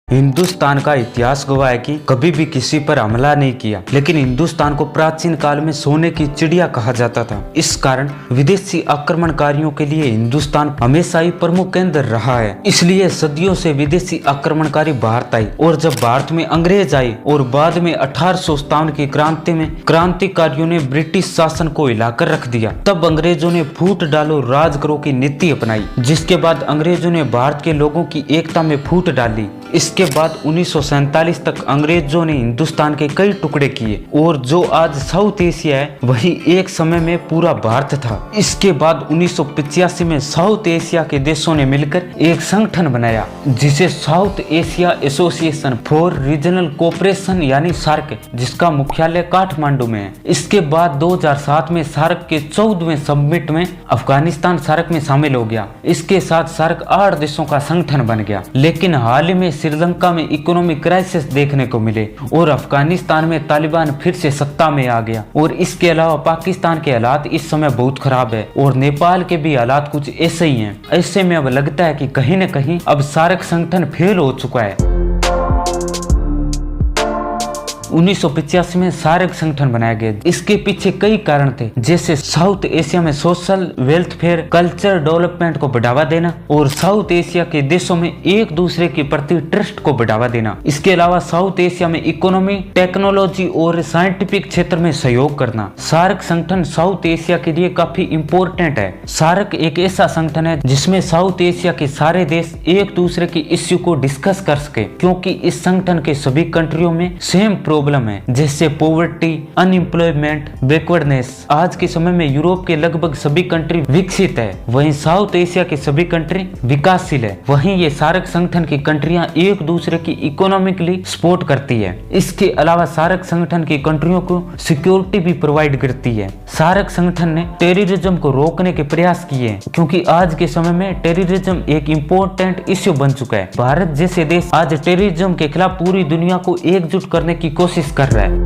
हिंदुस्तान का इतिहास गवाह है कि कभी भी किसी पर हमला नहीं किया, लेकिन हिंदुस्तान को प्राचीन काल में सोने की चिड़िया कहा जाता था। इस कारण विदेशी आक्रमणकारियों के लिए हिंदुस्तान हमेशा ही प्रमुख केंद्र रहा है। इसलिए सदियों से विदेशी आक्रमणकारी भारत आए और जब भारत में अंग्रेज आए और बाद में 1857 की क्रांति में क्रांतिकारियों ने ब्रिटिश शासन को हिलाकर रख दिया, तब अंग्रेजों ने फूट डालो राज करो की नीति अपनाई, जिसके बाद अंग्रेजों ने भारत के लोगों की एकता में फूट डाली। इसके बाद 1947 तक अंग्रेजों ने हिंदुस्तान के कई टुकड़े किए और जो आज साउथ एशिया है वही एक समय में पूरा भारत था। इसके बाद 1985 में साउथ एशिया के देशों ने मिलकर एक संगठन बनाया जिसे south Asia association for regional cooperation यानी सार्क, जिसका मुख्यालय काठमांडू में है। इसके बाद 2007 में सार्क के 14वें समिट में अफगानिस्तान सार्क में शामिल हो गया। इसके साथ सार्क 8 देशों का संगठन बन गया। लेकिन हाल ही में श्रीलंका में इकोनॉमिक क्राइसिस देखने को मिले और अफगानिस्तान में तालिबान फिर से सत्ता में आ गया। और इसके अलावा पाकिस्तान के हालात इस समय बहुत खराब है और नेपाल के भी हालात कुछ ऐसे ही हैं। ऐसे में अब लगता है कि कहीं न कहीं अब सार्क संगठन फेल हो चुका है। 1985 में सार्क संगठन बनाया गया। इसके पीछे कई कारण थे, जैसे साउथ एशिया में सोशल वेलफेयर कल्चर डेवलपमेंट को बढ़ावा देना और साउथ एशिया के देशों में एक दूसरे के प्रति ट्रस्ट को बढ़ावा देना। इसके अलावा साउथ एशिया में इकोनॉमी, टेक्नोलॉजी और साइंटिफिक क्षेत्र में सहयोग करना। सार्क संगठन साउथ एशिया के लिए काफी इम्पोर्टेंट है। सार्क एक ऐसा संगठन है जिसमें साउथ एशिया के सारे देश एक दूसरे की इश्यू को डिस्कस कर सके, क्योंकि इस संगठन के सभी कंट्रियों में सेम प्रॉब्लम है, जैसे पॉवर्टी, अनएम्प्लॉयमेंट, बैकवर्डनेस। आज के समय में यूरोप के लगभग सभी कंट्री विकसित है, वहीं साउथ एशिया के सभी कंट्री विकासशील है। वहीं ये सार्क संगठन की कंट्रियां एक दूसरे की इकोनॉमिकली सपोर्ट करती है। इसके अलावा सार्क संगठन की कंट्रियों को सिक्योरिटी भी प्रोवाइड करती है। सार्क संगठन ने टेररिज्म को रोकने के प्रयास किए, क्योंकि आज के समय में टेररिज्म एक इम्पोर्टेंट इश्यू बन चुका है। भारत जैसे देश आज टेररिज्म के खिलाफ पूरी दुनिया को एकजुट करने की कोशिश कर रहा है।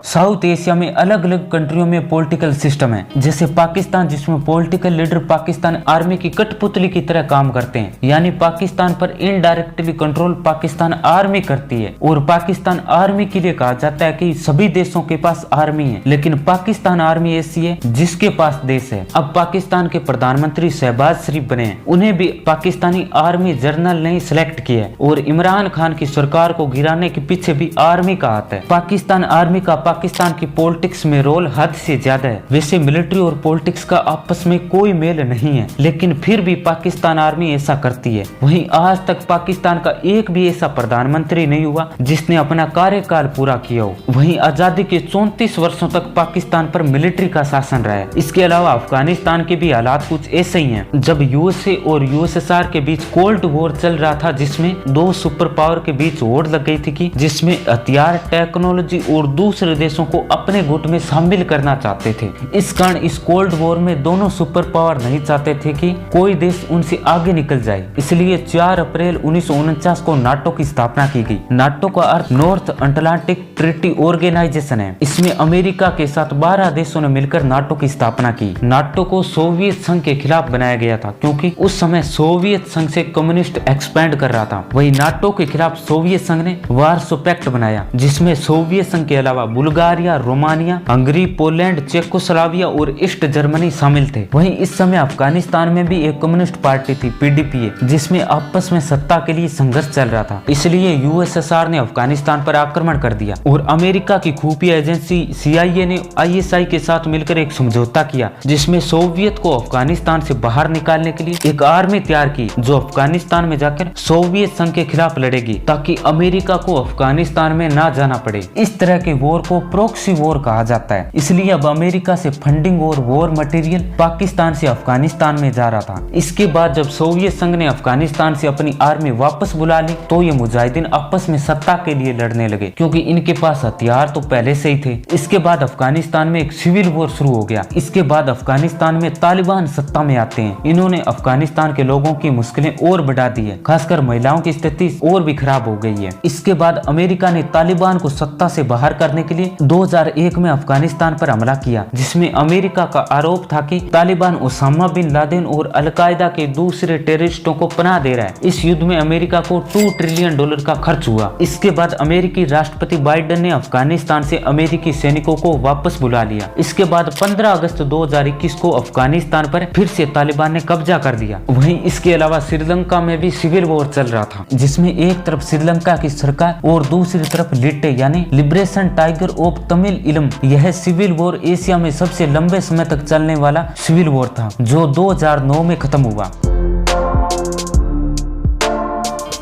साउथ एशिया में अलग अलग कंट्रियों में पॉलिटिकल सिस्टम है, जैसे पाकिस्तान, जिसमें पॉलिटिकल लीडर पाकिस्तान आर्मी की कठपुतली की तरह काम करते हैं, यानी पाकिस्तान पर इनडायरेक्टली कंट्रोल पाकिस्तान आर्मी करती है। और पाकिस्तान आर्मी के लिए कहा जाता है कि सभी देशों के पास आर्मी है, लेकिन पाकिस्तान आर्मी ऐसी है जिसके पास देश है। अब पाकिस्तान के प्रधानमंत्री शहबाज शरीफ बने हैं, उन्हें भी पाकिस्तानी आर्मी जनरल ने सिलेक्ट किया है। और इमरान खान की सरकार को गिराने के पीछे भी आर्मी का हाथ है। पाकिस्तान आर्मी का पाकिस्तान की पॉलिटिक्स में रोल हद से ज्यादा है। वैसे मिलिट्री और पॉलिटिक्स का आपस में कोई मेल नहीं है, लेकिन फिर भी पाकिस्तान आर्मी ऐसा करती है। वहीं आज तक पाकिस्तान का एक भी ऐसा प्रधानमंत्री नहीं हुआ जिसने अपना कार्यकाल पूरा किया हो। वहीं आजादी के 34 वर्षों तक पाकिस्तान पर मिलिट्री का शासन रहा है। इसके अलावा अफगानिस्तान के भी हालात कुछ ऐसे ही हैं। जब यूएसए और यूएसएसआर के बीच कोल्ड वॉर चल रहा था, जिसमें 2 सुपर पावर के बीच होड़ लग गई थी, जिसमें हथियार, टेक्नोलॉजी और दूसरे देशों को अपने गुट में शामिल करना चाहते थे। इस कारण इस कोल्ड वॉर में दोनों सुपर पावर नहीं चाहते थे कि कोई देश उनसे आगे निकल जाए। इसलिए 4 अप्रैल 1949 को नाटो की स्थापना की गई। नाटो का अर्थ नॉर्थ अटलांटिक ट्रीटी ऑर्गेनाइजेशन है। इसमें अमेरिका के साथ 12 देशों ने मिलकर नाटो की स्थापना की। नाटो को सोवियत संघ के खिलाफ बनाया गया था, क्योंकि उस समय सोवियत संघ से कम्युनिस्ट एक्सपेंड कर रहा था। वही नाटो के खिलाफ सोवियत संघ ने वार्सो पैक्ट बनाया, जिसमें सोवियत संघ के अलावा Bulgaria, Romania, Hungary, Poland, Czechoslovakia और ईस्ट जर्मनी शामिल थे। वहीं इस समय अफगानिस्तान में भी एक कम्युनिस्ट पार्टी थी, पीडीपी, जिसमें आपस में सत्ता के लिए संघर्ष चल रहा था। इसलिए यूएसएसआर ने अफगानिस्तान पर आक्रमण कर दिया और अमेरिका की खुफिया एजेंसी सीआईए ने आईएसआई के साथ मिलकर एक समझौता किया, जिसमें सोवियत को अफगानिस्तान से बाहर निकालने के लिए एक आर्मी तैयार की, जो अफगानिस्तान में जाकर सोवियत संघ के खिलाफ लड़ेगी, ताकि अमेरिका को अफगानिस्तान में ना जाना पड़े। इस तरह के वॉर को प्रॉक्सी वॉर कहा जाता है। इसलिए अब अमेरिका से फंडिंग और वॉर मटेरियल पाकिस्तान से अफगानिस्तान में जा रहा था। इसके बाद जब सोवियत संघ ने अफगानिस्तान से अपनी आर्मी वापस बुला ली, तो ये मुजाहिदीन आपस में सत्ता के लिए लड़ने लगे, क्योंकि इनके पास हथियार तो पहले से ही थे। इसके बाद अफगानिस्तान में एक सिविल वॉर शुरू हो गया। इसके बाद अफगानिस्तान में तालिबान सत्ता में आते हैं। इन्होंने अफगानिस्तान के लोगों की मुश्किलें और बढ़ा दी है, खासकर महिलाओं की स्थिति और भी खराब हो गई है। इसके बाद अमेरिका ने तालिबान को सत्ता से बाहर करने के लिए 2001 में अफगानिस्तान पर हमला किया, जिसमें अमेरिका का आरोप था कि तालिबान ओसामा बिन लादेन और अलकायदा के दूसरे टेररिस्टों को पनाह दे रहा है। इस युद्ध में अमेरिका को $2 ट्रिलियन का खर्च हुआ। इसके बाद अमेरिकी राष्ट्रपति बाइडेन ने अफगानिस्तान से अमेरिकी सैनिकों को वापस बुला लिया। इसके बाद 15 अगस्त 2021 को अफगानिस्तान पर फिर से तालिबान ने कब्जा कर दिया। वहीं इसके अलावा श्रीलंका में भी सिविल वॉर चल रहा था, जिसमें एक तरफ श्रीलंका की सरकार और दूसरी तरफ लिट्टे यानी लिबरेशन टाइगर ऑफ तमिल इलम। यह सिविल वॉर एशिया में सबसे लंबे समय तक चलने वाला सिविल वॉर था, जो 2009 में खत्म हुआ।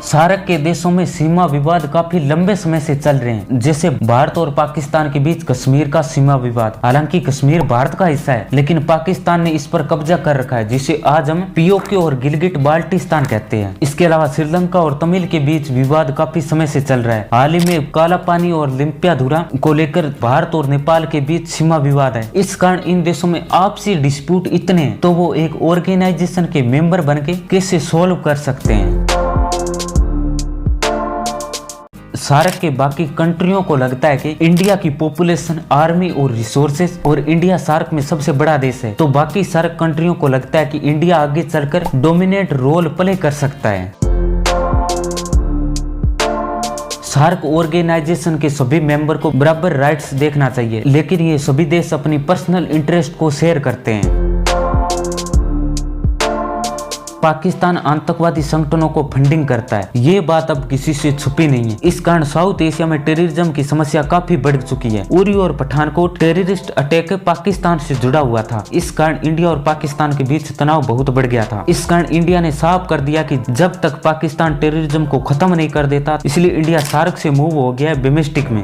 सार्क के देशों में सीमा विवाद काफी लंबे समय से चल रहे हैं, जैसे भारत और पाकिस्तान के बीच कश्मीर का सीमा विवाद। हालांकि कश्मीर भारत का हिस्सा है, लेकिन पाकिस्तान ने इस पर कब्जा कर रखा है, जिसे आज हम पीओके और गिलगिट बाल्टिस्तान कहते हैं। इसके अलावा श्रीलंका और तमिल के बीच विवाद काफी समय से चल रहा है। हाल ही में काला पानी और लिम्पियाधुरा को लेकर भारत और नेपाल के बीच सीमा विवाद है। इस कारण इन देशों में आपसी डिस्प्यूट इतने हैं, तो वो एक ऑर्गेनाइजेशन के मेंबर बन के कैसे सोल्व कर सकते हैं। सार्क के बाकी कंट्रियों को लगता है कि इंडिया की पॉपुलेशन, आर्मी और रिसोर्सेज और इंडिया सार्क में सबसे बड़ा देश है, तो बाकी सार्क कंट्रियों को लगता है कि इंडिया आगे चलकर डोमिनेट रोल प्ले कर सकता है। सार्क ऑर्गेनाइजेशन के सभी मेंबर को बराबर राइट्स देखना चाहिए, लेकिन ये सभी देश अपनी पर्सनल इंटरेस्ट को शेयर करते हैं। पाकिस्तान आतंकवादी संगठनों को फंडिंग करता है, ये बात अब किसी से छुपी नहीं है। इस कारण साउथ एशिया में टेररिज्म की समस्या काफी बढ़ चुकी है। उरी और पठानकोट टेररिस्ट अटैक पाकिस्तान से जुड़ा हुआ था। इस कारण इंडिया और पाकिस्तान के बीच तनाव बहुत बढ़ गया था। इस कारण इंडिया ने साफ कर दिया कि जब तक पाकिस्तान टेररिज्म को खत्म नहीं कर देता, इसलिए इंडिया सार्क से मूव हो गया है बिम्स्टेक में।